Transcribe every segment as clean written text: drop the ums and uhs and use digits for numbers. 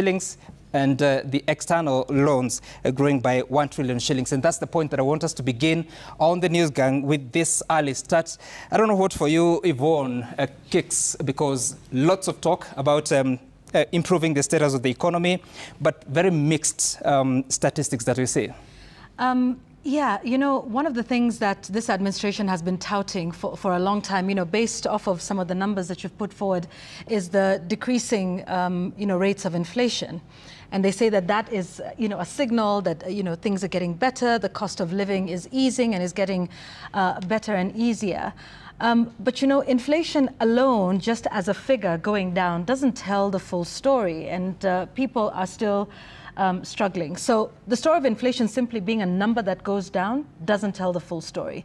shillings, and the external loans growing by 1 trillion shillings. And that's the point that I want us to begin on the news, gang, with this early start. I don't know what for you, Yvonne, kicks, because lots of talk about improving the status of the economy, but very mixed statistics that we see. Yeah, you know, one of the things that this administration has been touting for a long time, you know, based off of some of the numbers that you've put forward, is the decreasing, you know, rates of inflation. And they say that that is, you know, a signal that, you know, things are getting better, the cost of living is easing and is getting better and easier. But, you know, inflation alone, just as a figure going down, doesn't tell the full story. And people are still struggling. So the story of inflation simply being a number that goes down doesn't tell the full story.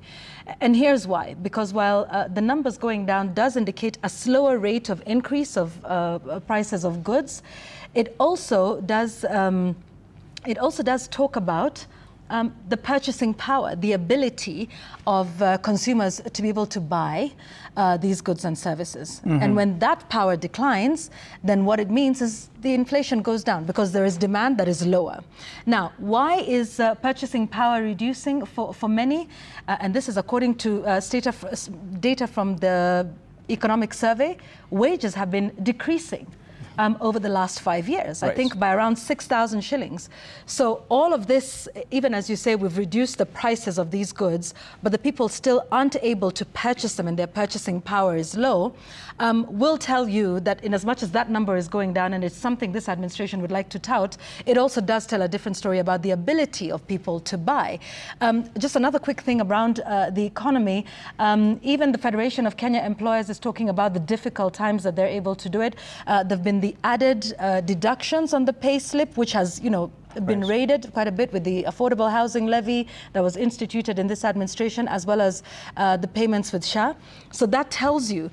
And here's why. Because while the numbers going down does indicate a slower rate of increase of prices of goods, it also does talk about the purchasing power, the ability of consumers to be able to buy these goods and services. Mm-hmm. And when that power declines, then what it means is the inflation goes down because there is demand that is lower. Now, why is purchasing power reducing for many? And this is according to data from the economic survey. Wages have been decreasing over the last 5 years, right. I think by around 6,000 shillings. So all of this, even as you say, we've reduced the prices of these goods, but the people still aren't able to purchase them and their purchasing power is low, will tell you that in as much as that number is going down, and it's something this administration would like to tout, it also does tell a different story about the ability of people to buy. Just another quick thing around the economy, even the Federation of Kenya Employers is talking about the difficult times that they're able to do it. There've been the added deductions on the pay slip, which has, you know, been raided quite a bit with the affordable housing levy that was instituted in this administration, as well as the payments with SHA. So that tells you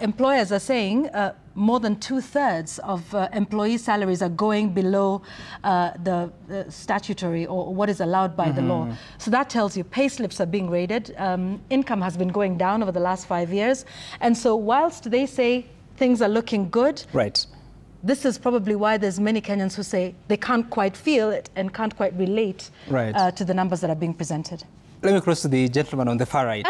employers are saying more than 2/3 of employee salaries are going below the statutory or what is allowed by the law. So that tells you pay slips are being raided. Income has been going down over the last 5 years. And so whilst they say things are looking good, right, this is probably why there's many Kenyans who say they can't quite feel it and can't quite relate to the numbers that are being presented. Let me cross to the gentleman on the far right.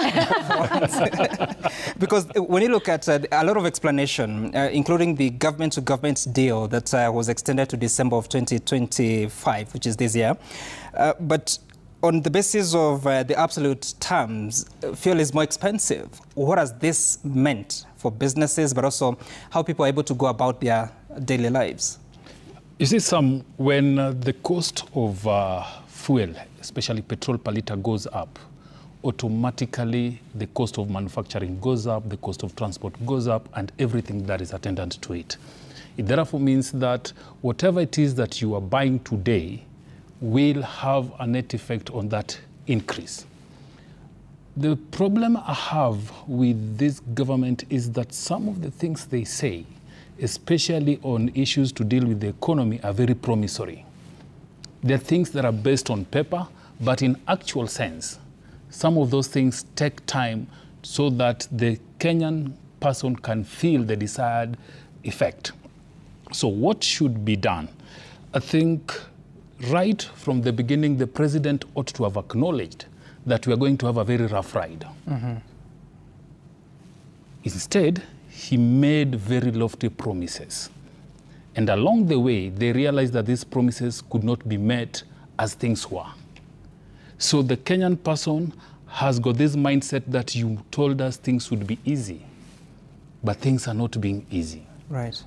Because when you look at a lot of explanation, including the government-to-government deal that was extended to December of 2025, which is this year, but on the basis of the absolute terms, fuel is more expensive. What has this meant for businesses, but also how people are able to go about their daily lives? You see, when the cost of fuel, especially petrol per litre, goes up, automatically the cost of manufacturing goes up, the cost of transport goes up, and everything that is attendant to it. It therefore means that whatever it is that you are buying today will have a net effect on that increase. The problem I have with this government is that some of the things they say, especially on issues to deal with the economy, are very promissory. They're things that are based on paper, but in actual sense, some of those things take time so that the Kenyan person can feel the desired effect. So what should be done? I think right from the beginning, the president ought to have acknowledged that we are going to have a very rough ride. Instead, he made very lofty promises. And along the way, they realized that these promises could not be met as things were. So the Kenyan person has got this mindset that you told us things would be easy, but things are not being easy. Right.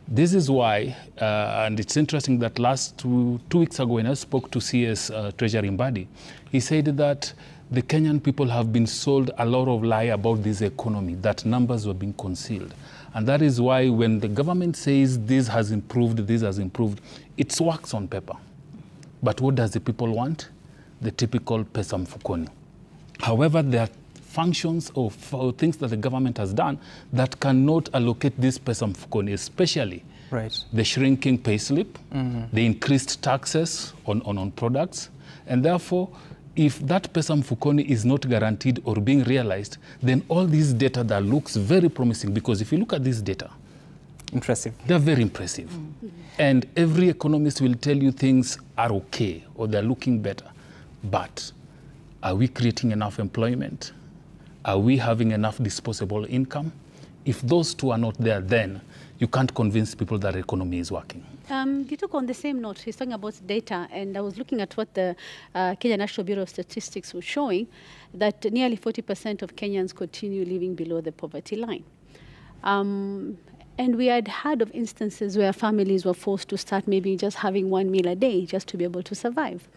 This is why, and it's interesting that last two weeks ago when I spoke to CS Treasury Mbadi, he said that the Kenyan people have been sold a lot of lie about this economy, that numbers were being concealed. And that is why when the government says this has improved, it works on paper. But what does the people want? The typical pesa mfukoni. However, there are functions or things that the government has done that cannot allocate this pesa mfukoni, especially the shrinking payslip, the increased taxes on products, and therefore, if that pesa mfukoni is not guaranteed or being realized, then all this data that looks very promising, because if you look at this data, Impressive. They're very impressive. And every economist will tell you things are okay or they're looking better. But are we creating enough employment? Are we having enough disposable income? If those two are not there, then you can't convince people that the economy is working. You took on the same note. He's talking about data, and I was looking at what the Kenya National Bureau of Statistics was showing, that nearly 40% of Kenyans continue living below the poverty line. And we had heard of instances where families were forced to start maybe just having one meal a day just to be able to survive.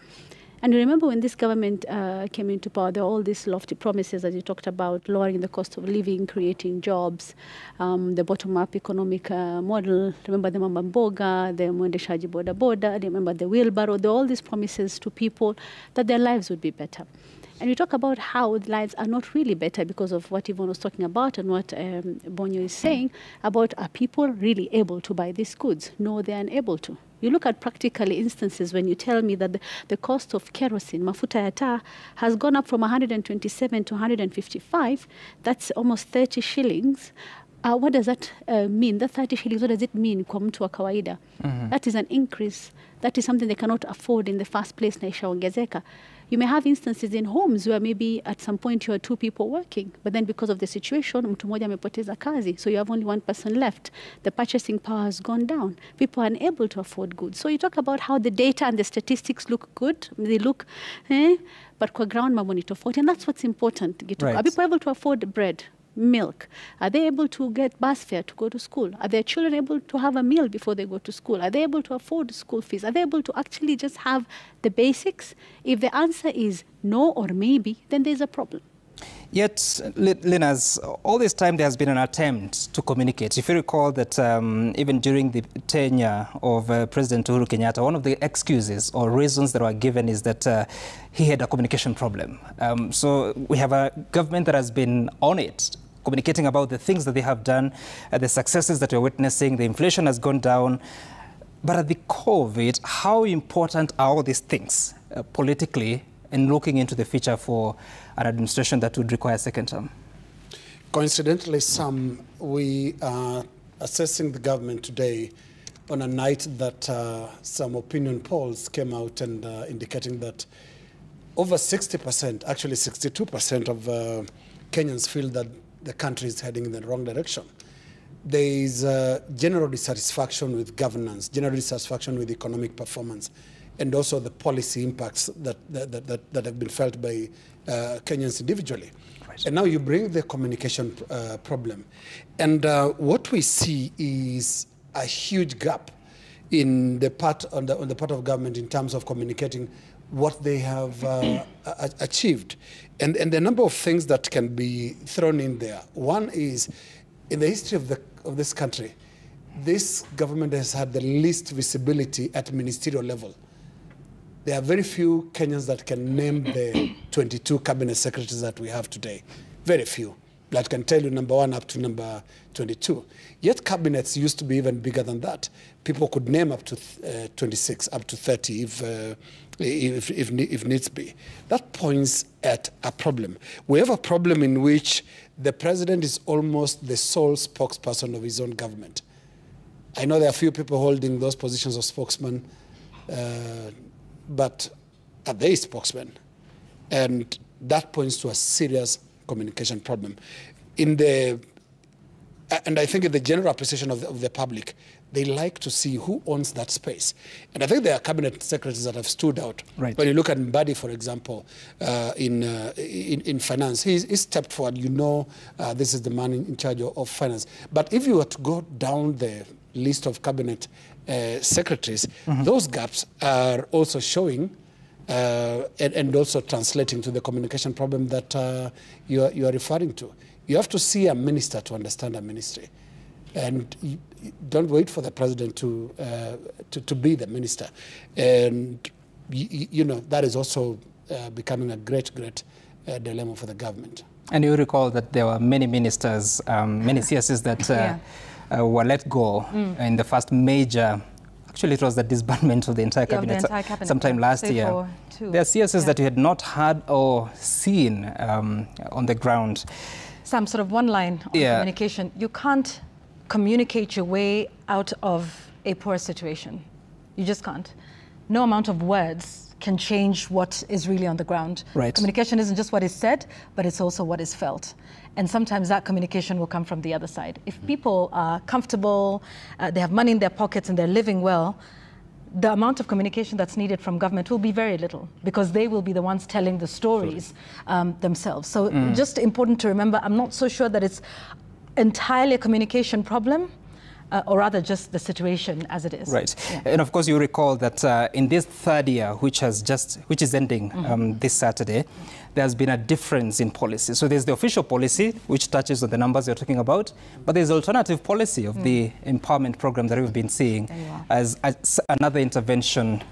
And remember when this government came into power, there were all these lofty promises that you talked about, lowering the cost of living, creating jobs, the bottom-up economic model. Remember the Mama Mboga, the Mwendeshaji Boda Boda, remember the wheelbarrow. There were all these promises to people that their lives would be better. And you talk about how lives are not really better because of what Yvonne was talking about and what Bonyo is saying about, are people really able to buy these goods? No, they are unable to. You look at practical instances when you tell me that the cost of kerosene, mafuta ya taa, has gone up from 127 to 155. That's almost 30 shillings. What does that mean? That 30 shillings, what does it mean kwa mtu wa kawaida? That is an increase. That is something they cannot afford in the first place na ishaongezeka. You may have instances in homes where maybe at some point you are two people working, but then because of the situation, mtu mmoja amepoteza kazi, so you have only one person left. The purchasing power has gone down. People are unable to afford goods. So you talk about how the data and the statistics look good. They look, but kwa ground mambo ni tofauti, and that's what's important. Right. Are people able to afford bread? Milk? Are they able to get bus fare to go to school? Are their children able to have a meal before they go to school? Are they able to afford school fees? Are they able to actually just have the basics? If the answer is no or maybe, then there's a problem. Yet, Linas, all this time there has been an attempt to communicate. If you recall that even during the tenure of President Uhuru Kenyatta, one of the excuses or reasons that were given is that he had a communication problem. So we have a government that has been on it, communicating about the things that they have done, the successes that we're witnessing, the inflation has gone down. But at the core of it, how important are all these things politically and looking into the future for an administration that would require a second term? Coincidentally, we are assessing the government today on a night that some opinion polls came out and indicating that over 60%, actually 62% of Kenyans feel that the country is heading in the wrong direction. There is general dissatisfaction with governance, general dissatisfaction with economic performance, and also the policy impacts that have been felt by Kenyans individually. Right. And now you bring the communication problem. And what we see is a huge gap in the part, on the part of government in terms of communicating what they have achieved. And there are a number of things that can be thrown in there. One is, in the history of this country, this government has had the least visibility at ministerial level. There are very few Kenyans that can name the 22 cabinet secretaries that we have today. Very few. That can tell you number 1 up to number 22. Yet cabinets used to be even bigger than that. People could name up to 26, up to 30 if needs be. That points at a problem. We have a problem in which the president is almost the sole spokesperson of his own government. I know there are a few people holding those positions of spokesman, but are they spokesmen? And that points to a serious communication problem. And I think in the general appreciation of the public, they like to see who owns that space. And I think there are cabinet secretaries that have stood out. Right. When you look at Mbadi, for example, in finance, he stepped forward. You know, this is the man in charge of finance. But if you were to go down the list of cabinet secretaries, those gaps are also showing and also translating to the communication problem that you are referring to. You have to see a minister to understand a ministry. And you don't wait for the president to be the minister. And, you know, that is also becoming a great dilemma for the government. And you recall that there were many ministers, many CSs that were let go in the first major, actually it was the disbandment of the entire cabinet, sometime last year. There are CSs that you had not heard or seen on the ground. Some sort of one line on communication. You can't communicate your way out of a poor situation. You just can't. No amount of words can change what is really on the ground. Right. Communication isn't just what is said, but it's also what is felt. And sometimes that communication will come from the other side. If people are comfortable, they have money in their pockets and they're living well, the amount of communication that's needed from government will be very little, because they will be the ones telling the stories themselves. So just important to remember, I'm not so sure that it's entirely a communication problem, or rather just the situation as it is. Right. Yeah. And of course, you recall that in this third year, which is ending this Saturday, there's been a difference in policy. So there's the official policy, which touches on the numbers you're talking about, but there's alternative policy of the empowerment program that we've been seeing as another intervention